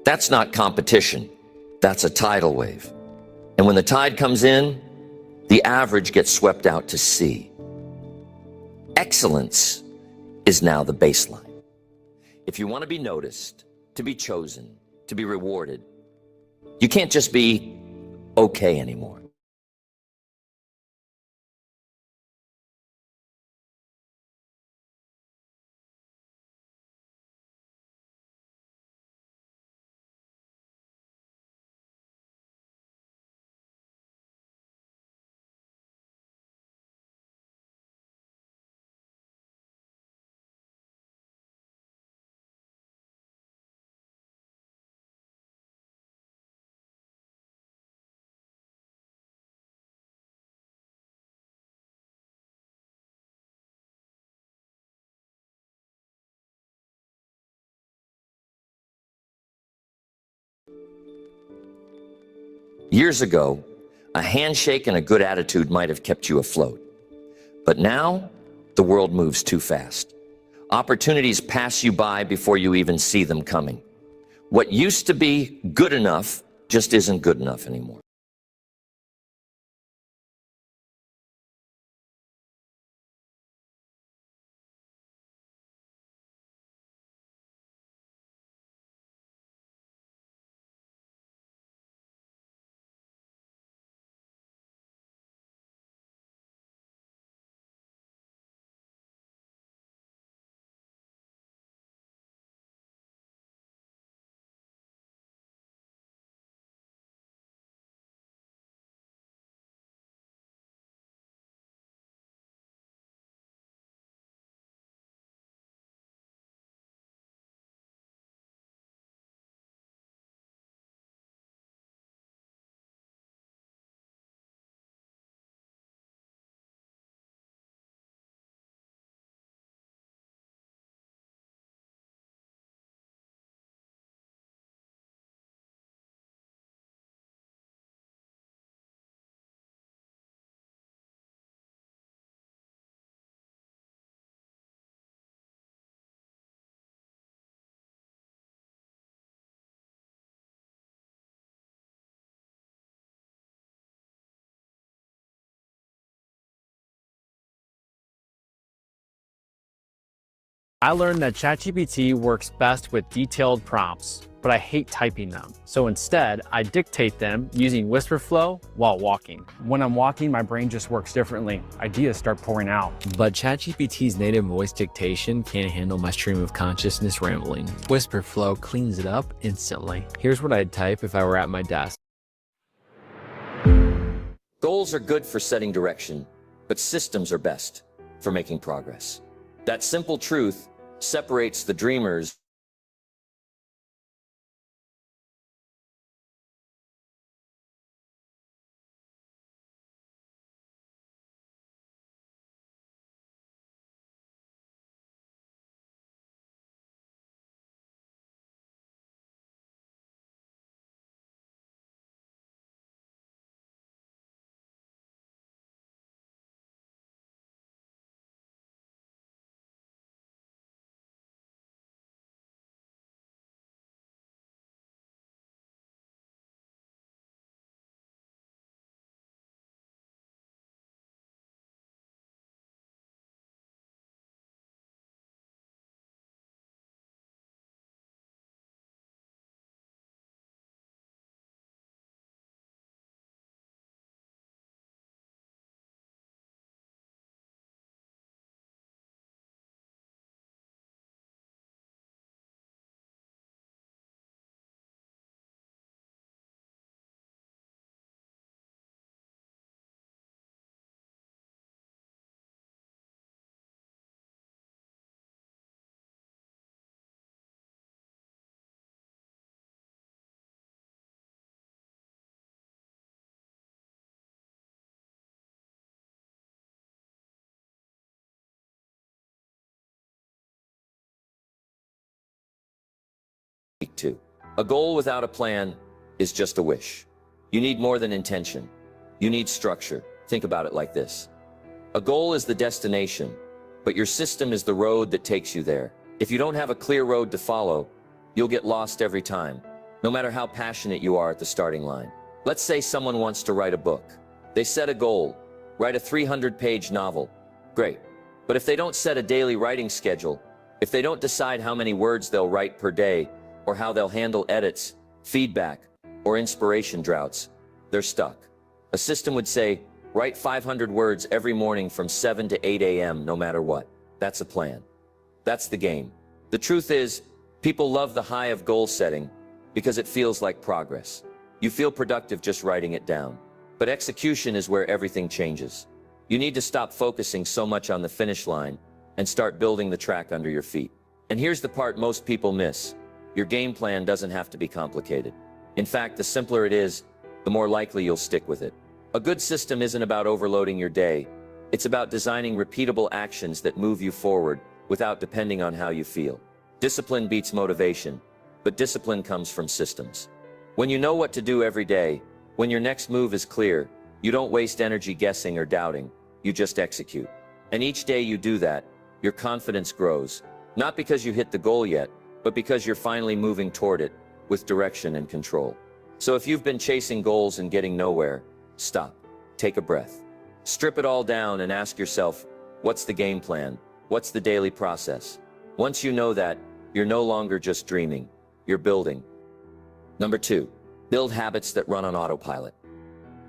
That's not competition. That's a tidal wave. And when the tide comes in, the average gets swept out to sea. Excellence is now the baseline. If you want to be noticed, to be chosen, to be rewarded, you can't just be okay anymore. Years ago, a handshake and a good attitude might have kept you afloat. But now, the world moves too fast. Opportunities pass you by before you even see them coming. What used to be good enough just isn't good enough anymore. I learned that ChatGPT works best with detailed prompts, but I hate typing them. So instead, I dictate them using WhisperFlow while walking. When I'm walking, my brain just works differently. Ideas start pouring out. But ChatGPT's native voice dictation can't handle my stream of consciousness rambling. WhisperFlow cleans it up instantly. Here's what I'd type if I were at my desk. Goals are good for setting direction, but systems are best for making progress. That simple truth separates the dreamers too. A goal without a plan is just a wish. You need more than intention. You need structure. Think about it like this. A goal is the destination, but your system is the road that takes you there. If you don't have a clear road to follow, you'll get lost every time. no matter how passionate you are at the starting line. Let's say someone wants to write a book. They set a goal, write a 300-page novel. Great. But if they don't set a daily writing schedule, if they don't decide how many words they'll write per day, or how they'll handle edits, feedback, or inspiration droughts, they're stuck. A system would say, write 500 words every morning from 7 to 8 a.m. no matter what. That's a plan. That's the game. The truth is, people love the high of goal setting because it feels like progress. You feel productive just writing it down. But execution is where everything changes. You need to stop focusing so much on the finish line and start building the track under your feet. And here's the part most people miss. Your game plan doesn't have to be complicated. In fact, the simpler it is, the more likely you'll stick with it. A good system isn't about overloading your day. It's about designing repeatable actions that move you forward without depending on how you feel. Discipline beats motivation, but discipline comes from systems. When you know what to do every day, when your next move is clear, you don't waste energy guessing or doubting, you just execute. And each day you do that, your confidence grows, not because you hit the goal yet, but because you're finally moving toward it with direction and control. So if you've been chasing goals and getting nowhere, stop, take a breath. Strip it all down and ask yourself, what's the game plan? What's the daily process? Once you know that, you're no longer just dreaming, you're building. Number 2, build habits that run on autopilot.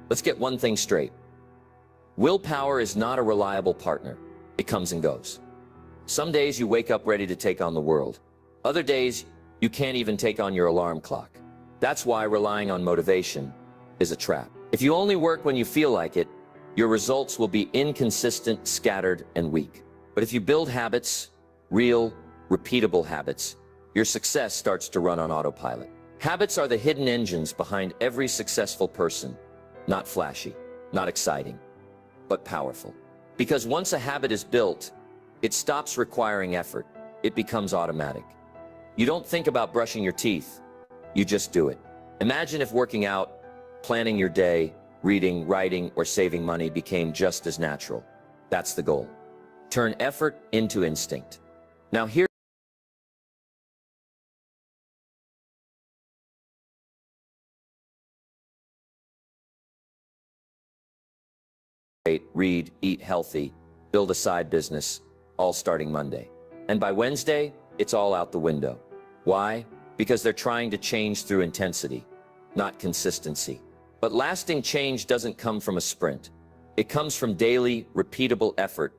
Let's get one thing straight. Willpower is not a reliable partner. It comes and goes. Some days you wake up ready to take on the world. Other days, you can't even take on your alarm clock. That's why relying on motivation is a trap. If you only work when you feel like it, your results will be inconsistent, scattered, and weak. But if you build habits, real, repeatable habits, your success starts to run on autopilot. Habits are the hidden engines behind every successful person. Not flashy, not exciting, but powerful. Because once a habit is built, it stops requiring effort. It becomes automatic. You don't think about brushing your teeth, you just do it. Imagine if working out, planning your day, reading, writing, or saving money became just as natural. That's the goal. Turn effort into instinct. Now here read, eat healthy, build a side business, all starting Monday. And by Wednesday, it's all out the window. Why? Because they're trying to change through intensity, not consistency. But lasting change doesn't come from a sprint. It comes from daily, repeatable effort